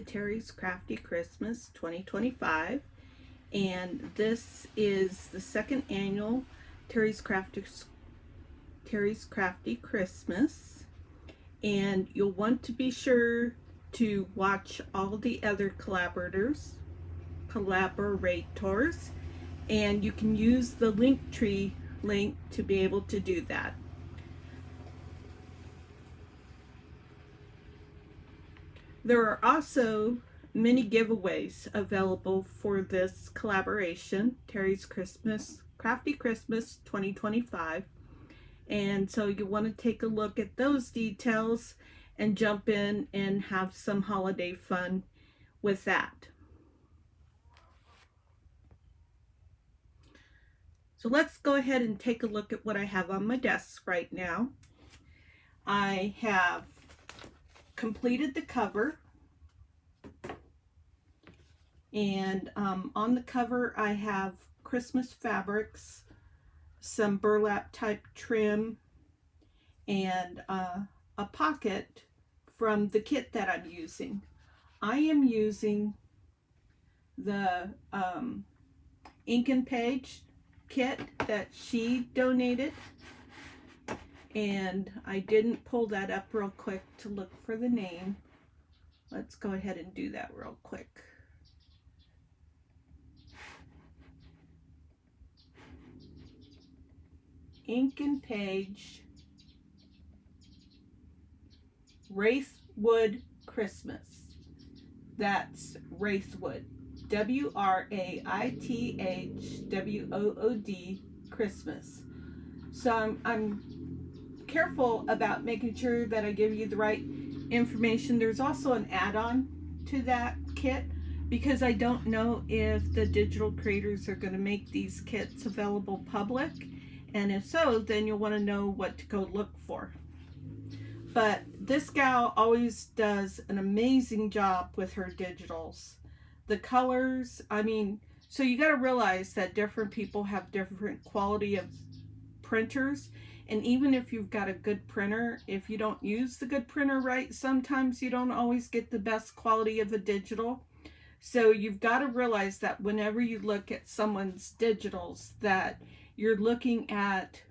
Teri's Crafty Christmas 2025, and this is the second annual Teri's Crafty Christmas, and you'll want to be sure to watch all the other collaborators, and you can use the Linktree link to be able to do that. There are also many giveaways available for this collaboration, Teri's Crafty Christmas 2025. And so you want to take a look at those details and jump in and have some holiday fun with that. So let's go ahead and take a look at what I have on my desk right now. I have completed the cover, and on the cover I have Christmas fabrics, some burlap type trim, and a pocket from the kit that I'm using. I am using the Ink and Page kit that she donated, and I didn't pull that up real quick to look for the name. Let's go ahead and do that real quick. Ink and Page Wraithwood Christmas. That's Wraithwood, WRAITHWOOD Christmas. So I'm careful about making sure that I give you the right information. There's also an add-on to that kit because I don't know if the digital creators are going to make these kits available public, and if so, then you'll want to know what to go look for. But this gal always does an amazing job with her digitals. The colors, I mean, so you got to realize that different people have different quality of printers, and even if you've got a good printer, if you don't use the good printer right, sometimes you don't always get the best quality of a digital. So you've got to realize that whenever you look at someone's digitals, that you're looking at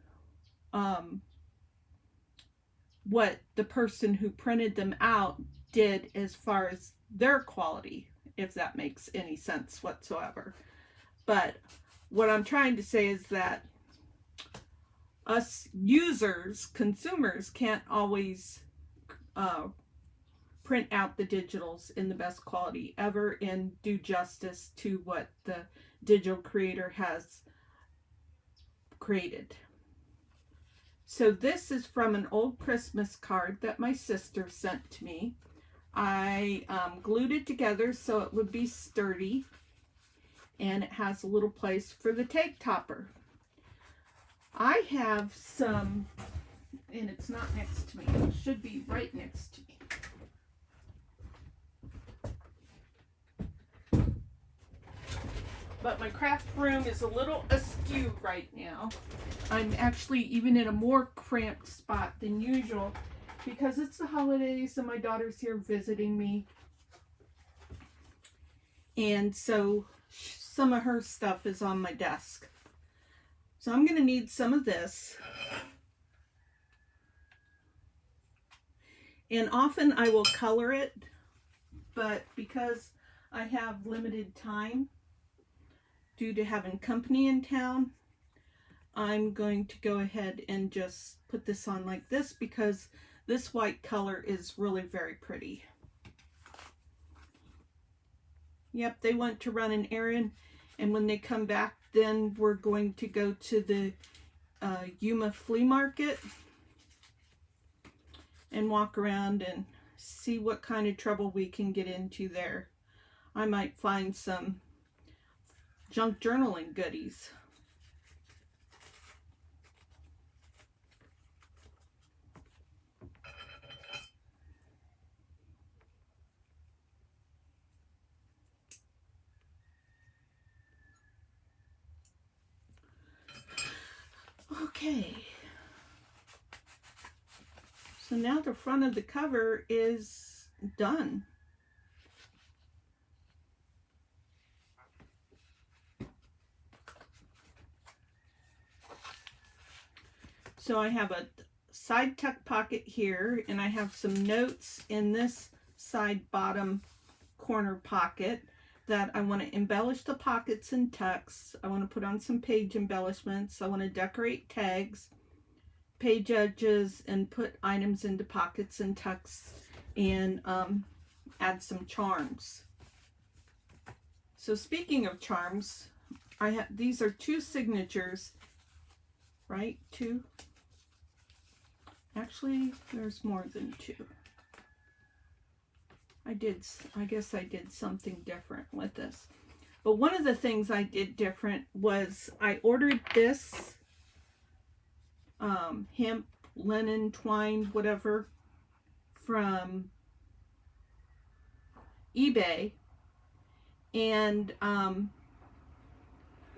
what the person who printed them out did as far as their quality, if that makes any sense whatsoever. But what I'm trying to say is that us users, consumers, can't always print out the digitals in the best quality ever and do justice to what the digital creator has created. So this is from an old Christmas card that my sister sent to me. I glued it together so it would be sturdy, and it has a little place for the take topper. I have some, and it's not next to me, it should be right next to me. But my craft room is a little askew right now. I'm actually even in a more cramped spot than usual because it's the holidays and my daughter's here visiting me. And so some of her stuff is on my desk. So I'm going to need some of this. And often I will color it, but because I have limited time due to having company in town, I'm going to go ahead and just put this on like this because this white color is really very pretty. Yep, they went to run an errand, and when they come back, then we're going to go to the Yuma flea market and walk around and see what kind of trouble we can get into there. I might find some junk journaling goodies. Okay, so now the front of the cover is done. So I have a side tuck pocket here, and I have some notes in this side bottom corner pocket that I want to embellish the pockets and tucks. I want to put on some page embellishments. I want to decorate tags, page edges, and put items into pockets and tucks, and add some charms. So speaking of charms, I have, these are 2 signatures, right? 2. Actually, there's more than 2. I guess I did something different with this. But one of the things I did different was I ordered this hemp, linen, twine, whatever, from eBay. And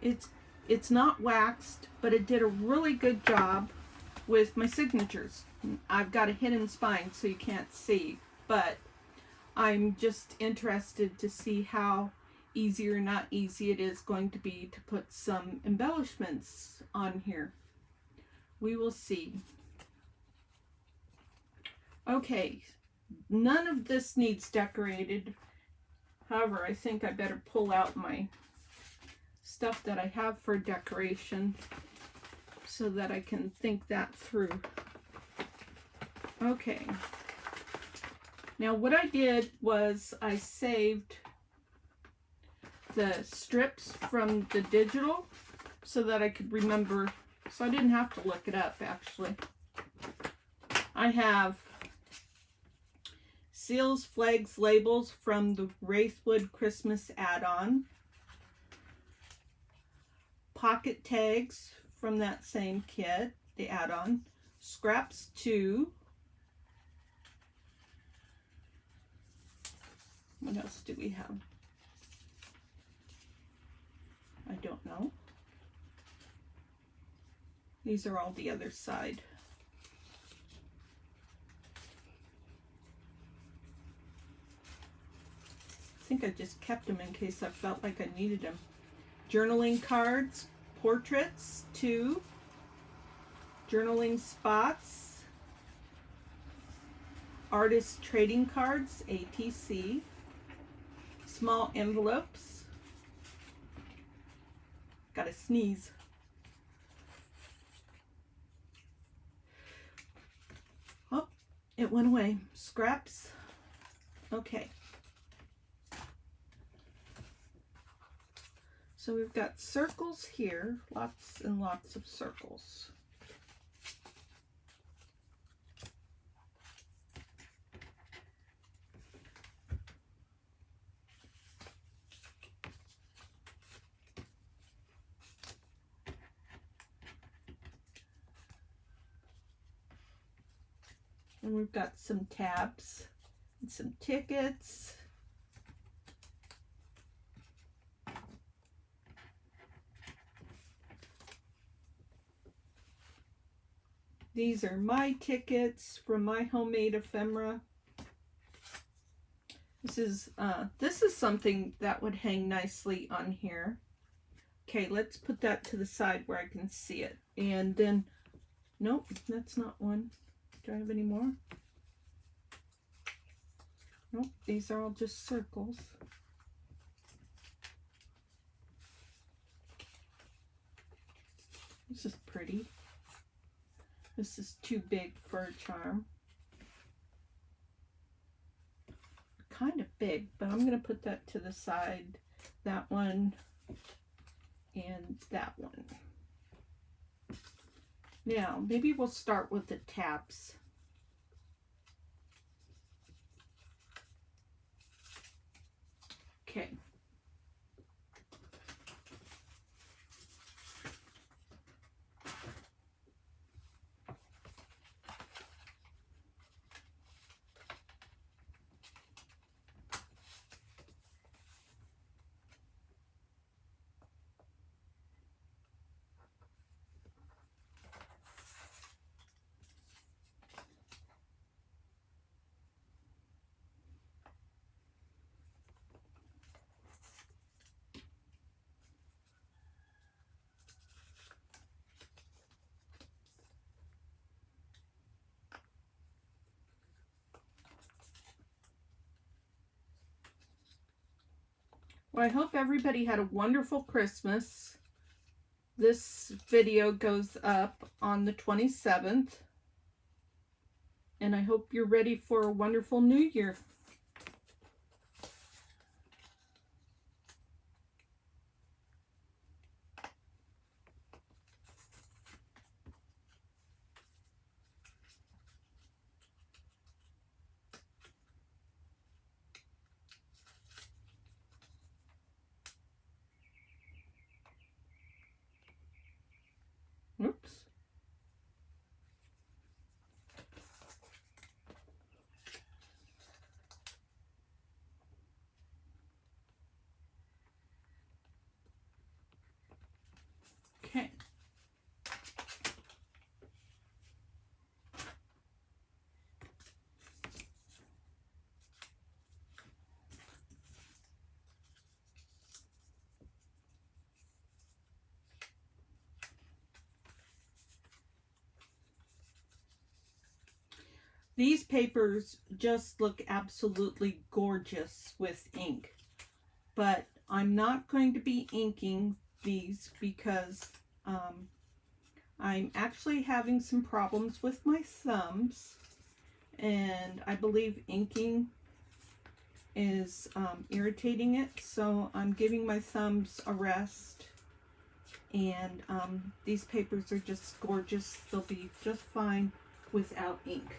it's not waxed, but it did a really good job with my signatures. I've got a hidden spine so you can't see, but I'm just interested to see how easy or not easy it is going to be to put some embellishments on here. We will see. Okay, none of this needs decorated. However, I think I better pull out my stuff that I have for decoration so that I can think that through. Okay. Now what I did was I saved the strips from the digital so that I could remember, so I didn't have to look it up actually. I have seals, flags, labels from the Wraithwood Christmas add-on, pocket tags from that same kit, the add-on, scraps 2. What else do we have? I don't know. These are all the other side. I think I just kept them in case I felt like I needed them. Journaling cards, portraits 2, journaling spots, artist trading cards, ATC, small envelopes. Gotta sneeze. Oh, it went away. Scraps. Okay. So we've got circles here, lots and lots of circles. And we've got some tabs and some tickets. These are my tickets from my homemade ephemera. This is something that would hang nicely on here. Okay, let's put that to the side where I can see it. And then, nope, that's not one. Do I have any more? Nope, these are all just circles. This is pretty. This is too big for a charm. Kind of big, but I'm going to put that to the side. That one and that one. Now, maybe we'll start with the tabs. Okay. Well, I hope everybody had a wonderful Christmas. This video goes up on the 27th. And I hope you're ready for a wonderful new year. Oops. Okay. These papers just look absolutely gorgeous with ink, but I'm not going to be inking these because I'm actually having some problems with my thumbs, and I believe inking is irritating it, so I'm giving my thumbs a rest. And these papers are just gorgeous. They'll be just fine without ink.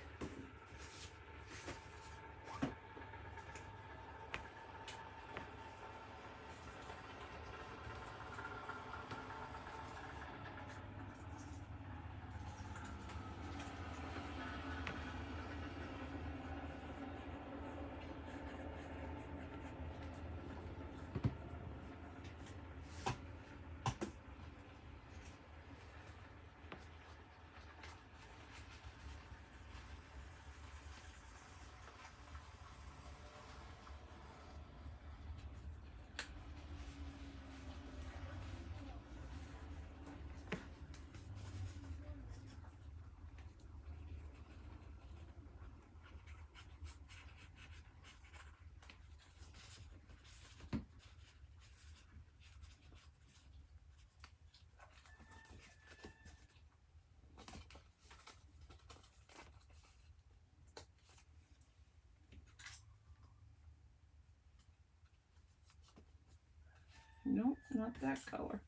Nope, not that color.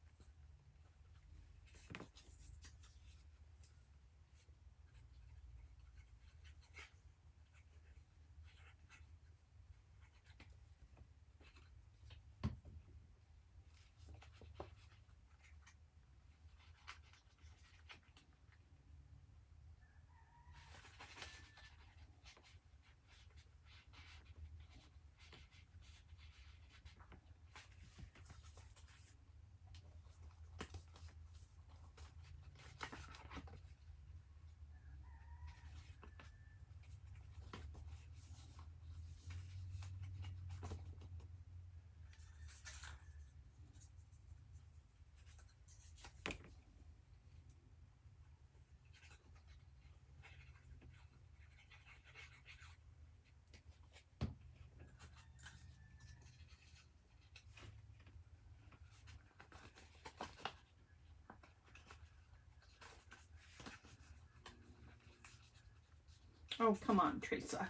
Oh, come on, Theresa.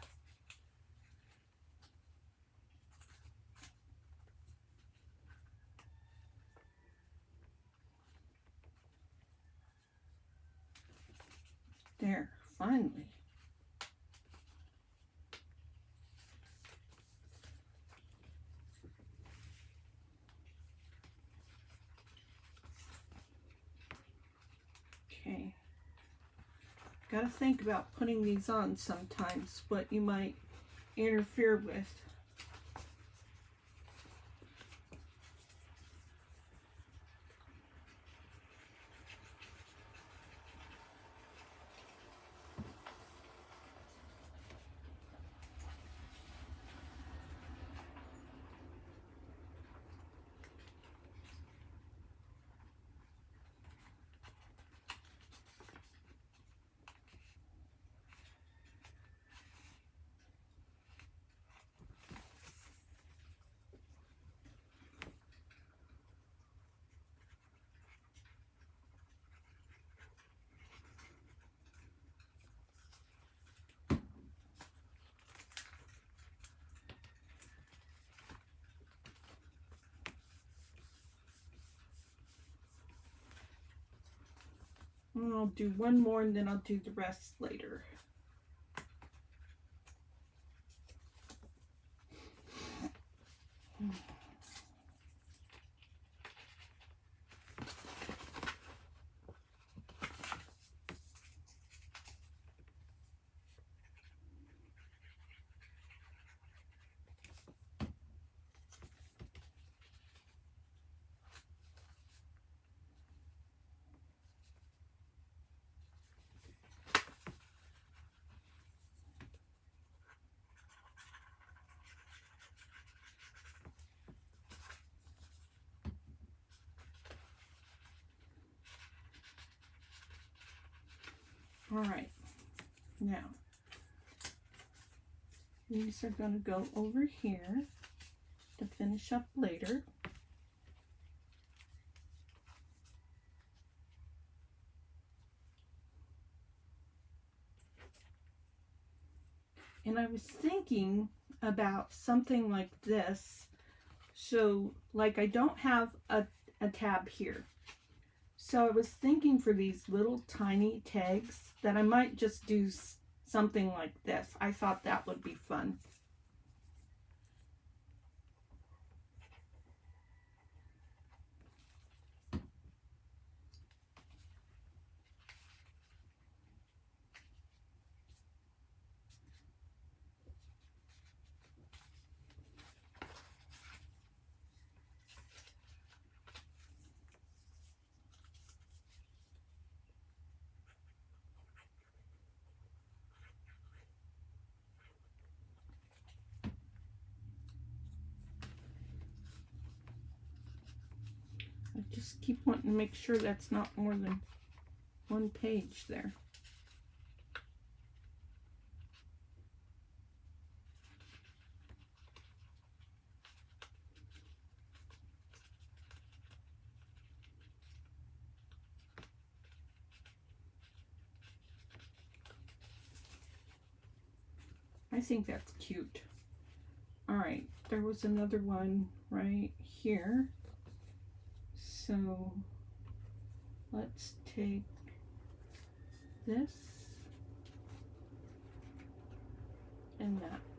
There, finally. Okay. Got to think about putting these on sometimes, what you might interfere with. I'll do one more and then I'll do the rest later. All right, now these are going to go over here to finish up later. And I was thinking about something like this. So like I don't have a tab here. So I was thinking for these little tiny tags that I might just do something like this. I thought that would be fun. I just keep wanting to make sure that's not more than one page there. I think that's cute. All right, there was another one right here. So let's take this and that.